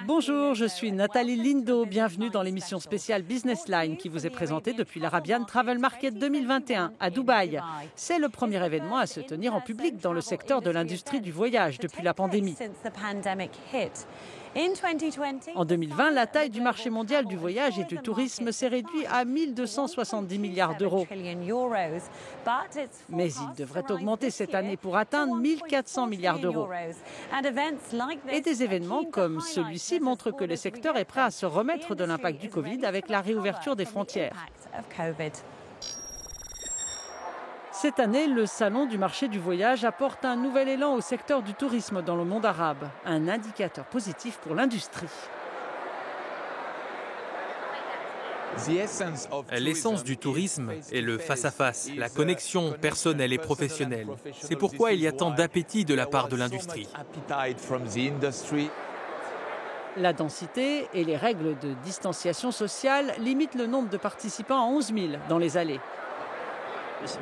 Bonjour, je suis Nathalie Lindo. Bienvenue dans l'émission spéciale Business Line qui vous est présentée depuis l'Arabian Travel Market 2021 à Dubaï. C'est le premier événement à se tenir en public dans le secteur de l'industrie du voyage depuis la pandémie. En 2020, la taille du marché mondial du voyage et du tourisme s'est réduite à 1 270 milliards d'euros. Mais il devrait augmenter cette année pour atteindre 1 400 milliards d'euros. Et des événements comme celui-ci montrent que le secteur est prêt à se remettre de l'impact du Covid avec la réouverture des frontières. Cette année, le salon du marché du voyage apporte un nouvel élan au secteur du tourisme dans le monde arabe, un indicateur positif pour l'industrie. L'essence du tourisme est le face-à-face, la connexion personnelle et professionnelle. C'est pourquoi il y a tant d'appétit de la part de l'industrie. La densité et les règles de distanciation sociale limitent le nombre de participants à 11 000 dans les allées.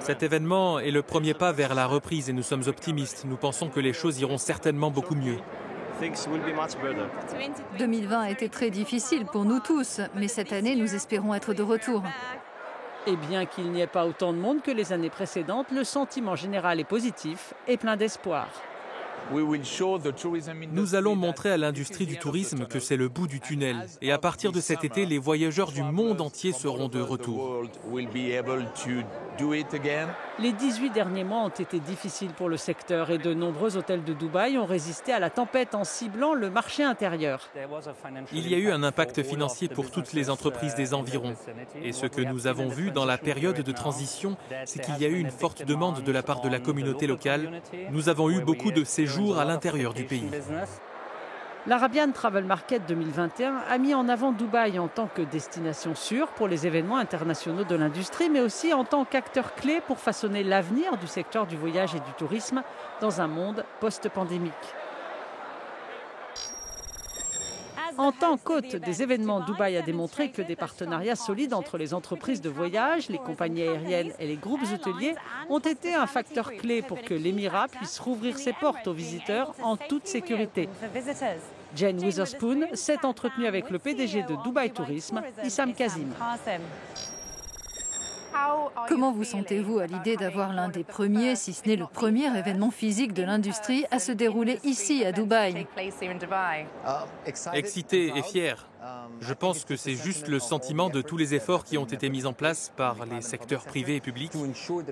Cet événement est le premier pas vers la reprise et nous sommes optimistes. Nous pensons que les choses iront certainement beaucoup mieux. 2020 a été très difficile pour nous tous, mais cette année, nous espérons être de retour. Et bien qu'il n'y ait pas autant de monde que les années précédentes, le sentiment général est positif et plein d'espoir. Nous allons montrer à l'industrie du tourisme que c'est le bout du tunnel. Et à partir de cet été, les voyageurs du monde entier seront de retour. Les 18 derniers mois ont été difficiles pour le secteur et de nombreux hôtels de Dubaï ont résisté à la tempête en ciblant le marché intérieur. Il y a eu un impact financier pour toutes les entreprises des environs. Et ce que nous avons vu dans la période de transition, c'est qu'il y a eu une forte demande de la part de la communauté locale. Nous avons eu beaucoup de séjours à l'intérieur du pays. L'Arabian Travel Market 2021 a mis en avant Dubaï en tant que destination sûre pour les événements internationaux de l'industrie, mais aussi en tant qu'acteur clé pour façonner l'avenir du secteur du voyage et du tourisme dans un monde post-pandémique. En tant qu'hôte des événements, Dubaï a démontré que des partenariats solides entre les entreprises de voyage, les compagnies aériennes et les groupes hôteliers ont été un facteur clé pour que l'Émirat puisse rouvrir ses portes aux visiteurs en toute sécurité. Jane Witherspoon s'est entretenue avec le PDG de Dubaï Tourisme, Issam Kazim. Comment vous sentez-vous à l'idée d'avoir l'un des premiers, si ce n'est le premier événement physique de l'industrie à se dérouler ici à Dubaï? Excité et fier. Je pense que c'est juste le sentiment de tous les efforts qui ont été mis en place par les secteurs privés et publics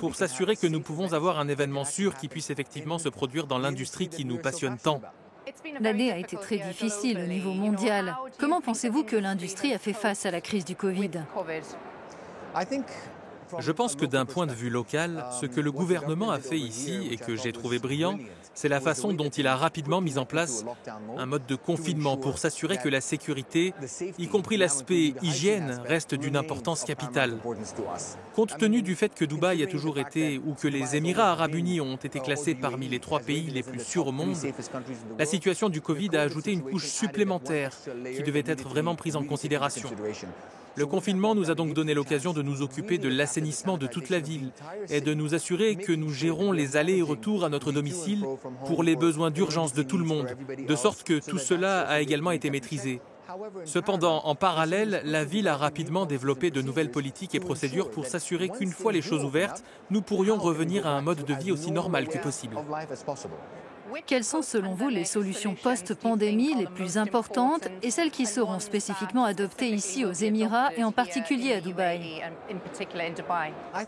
pour s'assurer que nous pouvons avoir un événement sûr qui puisse effectivement se produire dans l'industrie qui nous passionne tant. L'année a été très difficile au niveau mondial. Comment pensez-vous que l'industrie a fait face à la crise du Covid? Je pense que d'un point de vue local, ce que le gouvernement a fait ici et que j'ai trouvé brillant, c'est la façon dont il a rapidement mis en place un mode de confinement pour s'assurer que la sécurité, y compris l'aspect hygiène, reste d'une importance capitale. Compte tenu du fait que Dubaï a toujours été, ou que les Émirats arabes unis ont été classés parmi les 3 pays les plus sûrs au monde, la situation du Covid a ajouté une couche supplémentaire qui devait être vraiment prise en considération. Le confinement nous a donc donné l'occasion de nous occuper de l'assainissement de toute la ville et de nous assurer que nous gérons les allers et retours à notre domicile pour les besoins d'urgence de tout le monde, de sorte que tout cela a également été maîtrisé. Cependant, en parallèle, la ville a rapidement développé de nouvelles politiques et procédures pour s'assurer qu'une fois les choses ouvertes, nous pourrions revenir à un mode de vie aussi normal que possible. Quelles sont selon vous les solutions post-pandémie les plus importantes et celles qui seront spécifiquement adoptées ici aux Émirats et en particulier à Dubaï?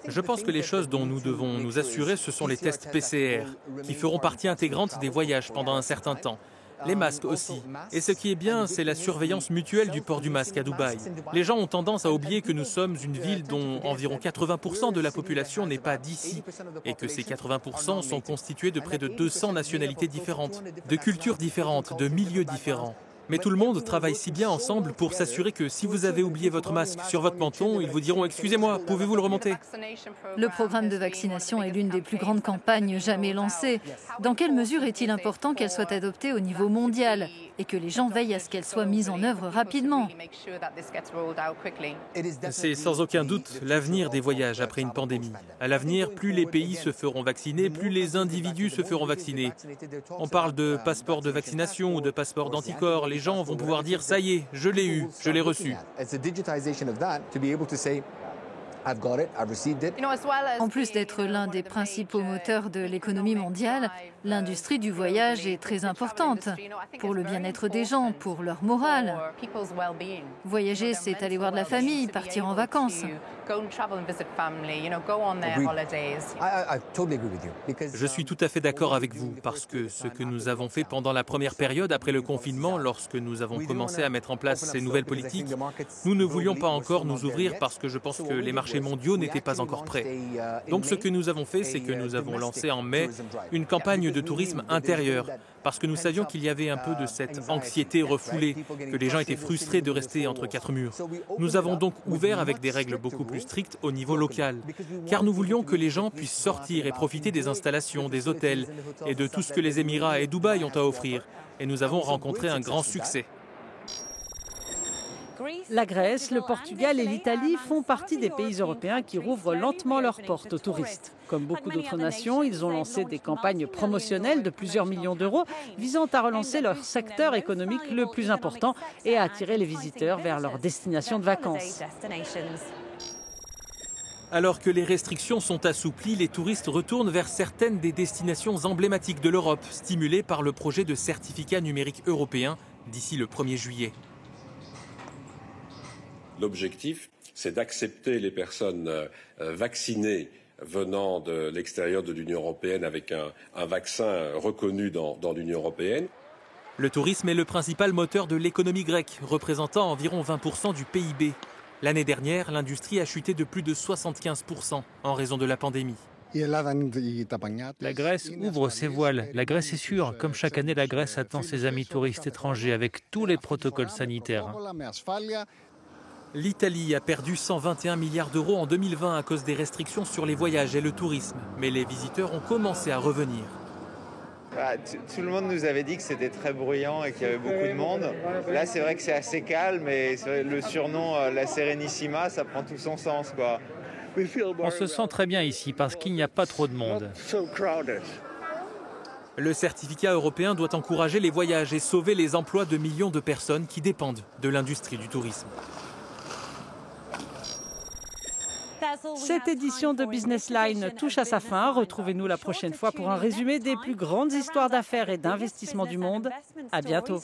Je pense que les choses dont nous devons nous assurer, ce sont les tests PCR, qui feront partie intégrante des voyages pendant un certain temps. Les masques aussi. Et ce qui est bien, c'est la surveillance mutuelle du port du masque à Dubaï. Les gens ont tendance à oublier que nous sommes une ville dont environ 80% de la population n'est pas d'ici et que ces 80% sont constitués de près de 200 nationalités différentes, de cultures différentes, de milieux différents. Mais tout le monde travaille si bien ensemble pour s'assurer que si vous avez oublié votre masque sur votre menton, ils vous diront « Excusez-moi, pouvez-vous le remonter ?» Le programme de vaccination est l'une des plus grandes campagnes jamais lancées. Dans quelle mesure est-il important qu'elle soit adoptée au niveau mondial et que les gens veillent à ce qu'elle soit mise en œuvre rapidement? C'est sans aucun doute l'avenir des voyages après une pandémie. À l'avenir, plus les pays se feront vacciner, plus les individus se feront vacciner. On parle de passeport de vaccination ou de passeport d'anticorps. Les gens vont pouvoir dire « ça y est, je l'ai eu, je l'ai reçu ». En plus d'être l'un des principaux moteurs de l'économie mondiale, l'industrie du voyage est très importante pour le bien-être des gens, pour leur morale. Voyager, c'est aller voir de la famille, partir en vacances. Je suis tout à fait d'accord avec vous, parce que ce que nous avons fait pendant la première période après le confinement, lorsque nous avons commencé à mettre en place ces nouvelles politiques, nous ne voulions pas encore nous ouvrir parce que je pense que les marchés mondiaux n'étaient pas encore prêts. Donc ce que nous avons fait, c'est que nous avons lancé en mai une campagne de tourisme intérieur, parce que nous savions qu'il y avait un peu de cette anxiété refoulée, que les gens étaient frustrés de rester entre quatre murs. Nous avons donc ouvert avec des règles beaucoup plus strictes au niveau local, car nous voulions que les gens puissent sortir et profiter des installations, des hôtels et de tout ce que les Émirats et Dubaï ont à offrir. Et nous avons rencontré un grand succès. La Grèce, le Portugal et l'Italie font partie des pays européens qui rouvrent lentement leurs portes aux touristes. Comme beaucoup d'autres nations, ils ont lancé des campagnes promotionnelles de plusieurs millions d'euros visant à relancer leur secteur économique le plus important et à attirer les visiteurs vers leurs destinations de vacances. Alors que les restrictions sont assouplies, les touristes retournent vers certaines des destinations emblématiques de l'Europe, stimulées par le projet de certificat numérique européen d'ici le 1er juillet. L'objectif, c'est d'accepter les personnes vaccinées venant de l'extérieur de l'Union européenne avec un vaccin reconnu dans l'Union européenne. Le tourisme est le principal moteur de l'économie grecque, représentant environ 20% du PIB. L'année dernière, l'industrie a chuté de plus de 75% en raison de la pandémie. La Grèce ouvre ses voiles. La Grèce est sûre. Comme chaque année, la Grèce attend ses amis touristes étrangers avec tous les protocoles sanitaires. L'Italie a perdu 121 milliards d'euros en 2020 à cause des restrictions sur les voyages et le tourisme. Mais les visiteurs ont commencé à revenir. Tout le monde nous avait dit que c'était très bruyant et qu'il y avait beaucoup de monde. Là, c'est vrai que c'est assez calme et le surnom La Serenissima, ça prend tout son sens, quoi. On se sent très bien ici parce qu'il n'y a pas trop de monde. Le certificat européen doit encourager les voyages et sauver les emplois de millions de personnes qui dépendent de l'industrie du tourisme. Cette édition de Business Line touche à sa fin. Retrouvez-nous la prochaine fois pour un résumé des plus grandes histoires d'affaires et d'investissement du monde. À bientôt.